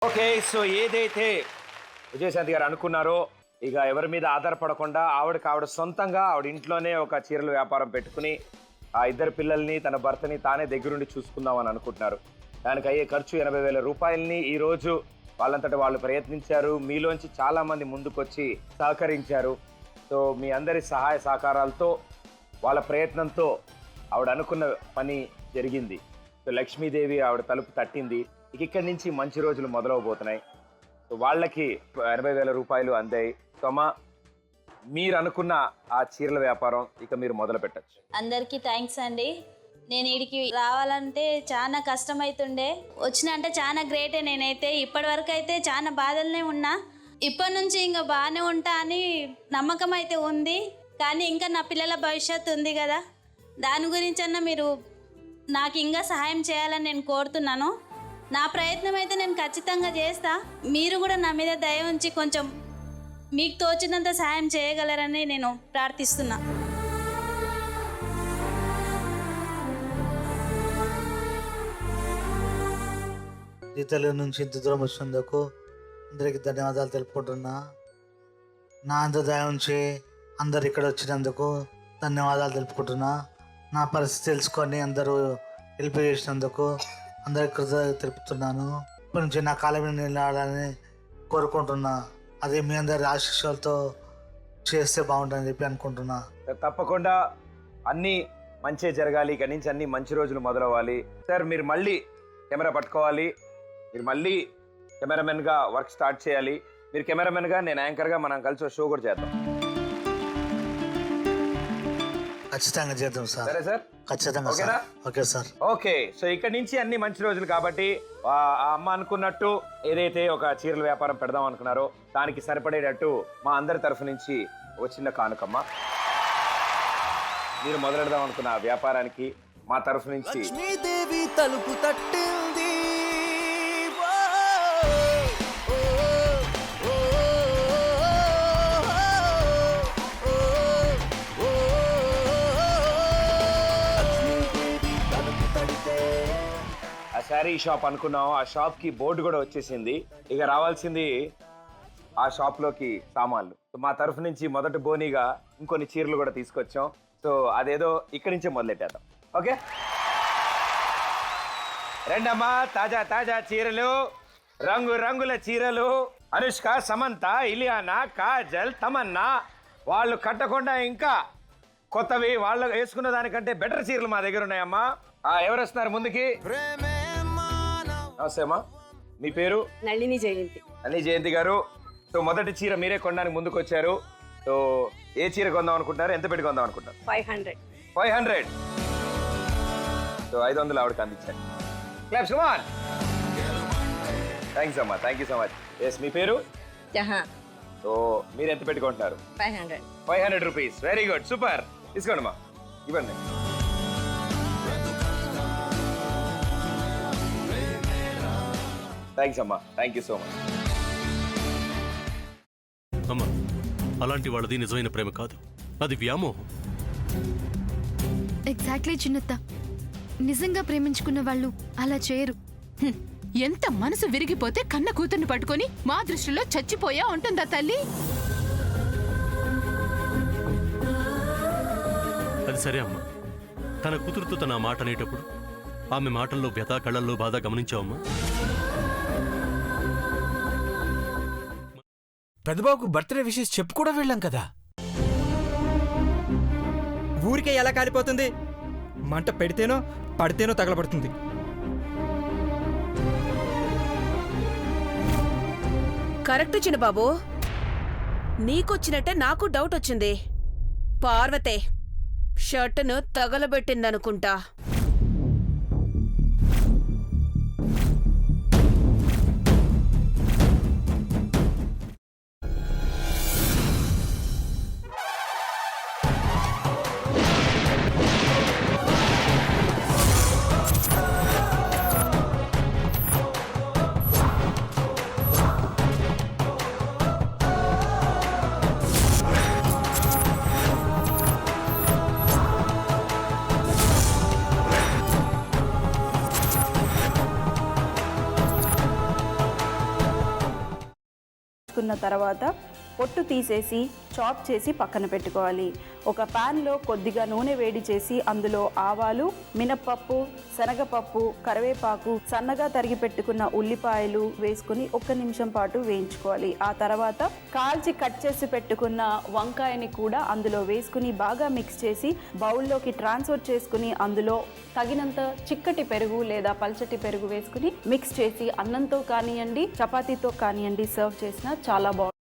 Okay, so ఏదైతే విజయశాంతి గారు అనుకున్నారో ఇక ఎవరి మీద ఆధారపడకుండా ఆవిడ సొంతంగా ఆవిడ ఇంట్లోనే ఒక చీరల వ్యాపారం పెట్టుకుని ఆ ఇద్దరు పిల్లల్ని తన భర్తని తానే దగ్గరుండి చూసుకుందామని అనుకుంటున్నారు. దానికి అయ్యే ఖర్చు 80,000 రూపాయలని ఈ రోజు వాళ్ళంతట వాళ్ళు ప్రయత్నించారు. మీలోంచి చాలా మంది ముందుకొచ్చి సహకరించారు. సో మీ అందరి సహాయ సహకారాలతో వాళ్ళ ప్రయత్నంతో ఆవిడ అనుకున్న పని జరిగింది. సో లక్ష్మీదేవి ఆవిడ తలుపు తట్టింది. ఇక్కడి నుంచి మంచి రోజులు మొదలవబోతున్నాయి. సో వాళ్ళకి 80,000 రూపాయలు అందాయి. సో అమ్మా, మీరు అనుకున్న ఆ చీరల వ్యాపారం ఇక మీరు మొదలు పెట్టచ్చు. అందరికీ థ్యాంక్స్ అండి. నేను వీడికి రావాలంటే చాలా కష్టమవుతుండే, వచ్చిన అంటే చాలా గ్రేటే. నేనైతే ఇప్పటి వరకు అయితే చాలా బాధలనే ఉన్నా. ఇప్పటి నుంచి ఇంకా బాగానే ఉంటా అని నమ్మకం అయితే ఉంది. కానీ ఇంకా నా పిల్లల భవిష్యత్తు ఉంది కదా, దాని గురించి అన్నా మీరు నాకు ఇంకా సహాయం చేయాలని నేను కోరుతున్నాను. నా ప్రయత్నం అయితే నేను ఖచ్చితంగా చేస్తా. మీరు కూడా నా మీద దయ ఉంచి కొంచెం మీకు తోచినంత సహాయం చేయగలరని నేను ప్రార్థిస్తున్నా. తెలుగు నుంచి ఇంత దూరం వచ్చినందుకు అందరికి ధన్యవాదాలు తెలుపుకుంటున్నా. నా అంత దయ ఉంచి అందరు ఇక్కడ వచ్చినందుకు ధన్యవాదాలు తెలుపుకుంటున్నా. నా పరిస్థితి తెలుసుకొని అందరూ హెల్ప్ చేసినందుకు అందరికి కృతజ్ఞత తెలుపుతున్నాను. ఇప్పటి నుంచి నా కాలం మీద నిలబడాలని కోరుకుంటున్నా. అదే మీ అందరి ఆశీస్సులతో చేస్తే బాగుంటుందని చెప్పి అనుకుంటున్నా. తప్పకుండా అన్నీ మంచి జరగాలి. ఇక్కడి నుంచి అన్ని మంచి రోజులు మొదలవ్వాలి. సార్, మీరు మళ్ళీ కెమెరా పట్టుకోవాలి. మీరు మళ్ళీ కెమెరామెన్గా వర్క్ స్టార్ట్ చేయాలి. మీరు కెమెరామెన్గా, నేను యాంకర్గా, మనం కలిసి షో కూడా చేద్దాం. ఖచ్చితంగా చేద్దాం సార్. సరే సార్, ఖచ్చితంగా. ఓకేనా? Okay sir. ఓకే, సో ఇక్కడ నుంచి అన్ని మంచి రోజులు కాబట్టి ఆ అమ్మ అనుకున్నట్టు ఏదైతే ఒక చీరల వ్యాపారం పెడదాం అనుకున్నారో దానికి సరిపడేటట్టు మా అందరి తరఫు నుంచి ఒక చిన్న కానుకమ్మ. మీరు మొదలెడదాం అనుకున్న వ్యాపారానికి మా తరఫు నుంచి లక్ష్మీదేవి తలుపు తట్టింది. ఆ శారీ షాప్ అనుకున్నాం. ఆ షాప్ కి బోర్డు కూడా వచ్చేసింది. ఇక రావాల్సింది ఆ షాప్ లోకి సామాన్లు. మా తరఫు నుంచి మొదటి బోనీగా ఇంకొన్ని చీరలు కూడా తీసుకొచ్చాం. సో అదేదో ఇక్కడి నుంచే మొదలెట్టేద్దాం. ఓకే, రెండమ్మా, తాజా తాజా చీరలు, రంగు రంగుల చీరలు. అనుష్క, సమంత, ఇలియానా, కాజల్, తమన్నా వాళ్ళు కట్టకుండా ఇంకా కొత్తవి వాళ్ళు వేసుకున్న దానికంటే బెటర్ చీరలు మా దగ్గర ఉన్నాయమ్మా. ఎవరు వస్తున్నారు ముందుకి? నమస్తే అమ్మా, మీ పేరు? నళిని జయంతి. నళిని జయంతి గారు. సో మొదటి చీర మీరే కొనడానికి ముందుకు వచ్చారు. సో ఏ చీర కొందాం అనుకుంటున్నారు? ఎంత పెట్టి కొందాం అనుకుంటారు? 500. 500. సో 500 ఆవిడకి అందించండి. Claps, come on. థ్యాంక్స్ అమ్మా, thank you so much. Yes, మీ పేరు? జహా. సో మీరు ఎంత పెట్టుకుంటున్నారు? 500. 500 రూపీస్. Very good, super. తీసుకోండి అమ్మా, ఇవ్వండి. థ్యాంక్స్ అమ్మా, థ్యాంక్ యూ సో మచ్. అమ్మా, అలాంటి వాళ్ళది నిజమైన ప్రేమ కాదు, అది వ్యామోహం. ఎగ్జాక్ట్లీ చిన్నత్త, నిజంగా ప్రేమించుకున్న వాళ్ళు అలా చేయరు. ఎంత మనసు విరిగిపోతే కన్న కూతుర్ని పట్టుకొని మా దృష్టిలో చచ్చిపోయా ఉంటుందా తల్లి? అది సరే అమ్మా, తన కూతురుతో తన మాట అనేటప్పుడు ఆమె మాటల్లో వ్యథ, కళ్ళల్లో బాధ గమనించావమ్మా? పెద్దబాబుకు బర్త్డే విషెస్ చెప్పు కూడా వెళ్ళాం కదా. ఊరికే ఎలా కాలిపోతుంది? మంట పెడితేనో పడితేనో తగలబడుతుంది. కరెక్ట్ చిన్నబాబు, నీకొచ్చినట్టే నాకు డౌట్ వచ్చింది. పార్వతే షర్టును తగలబెట్టిందనుకుంటా. కున్న తర్వాత పొట్టు తీసేసి చాప్ చేసి పక్కన పెట్టుకోవాలి. ఒక ప్యాన్లో కొద్దిగా నూనె వేడి చేసి అందులో ఆవాలు, మినప్పప్పు, శనగపప్పు, కరివేపాకు, సన్నగా తరిగి పెట్టుకున్న ఉల్లిపాయలు వేసుకుని 1 నిమిషం పాటు వేయించుకోవాలి. ఆ తర్వాత కాల్చి కట్ చేసి పెట్టుకున్న వంకాయని కూడా అందులో వేసుకుని బాగా మిక్స్ చేసి బౌల్లోకి ట్రాన్స్ఫర్ చేసుకుని అందులో తగినంత చిక్కటి పెరుగు లేదా పల్చటి పెరుగు వేసుకుని మిక్స్ చేసి అన్నంతో కానివ్వండి, చపాతీతో కానివ్వండి సర్వ్ చేసినా చాలా బాగుంటుంది.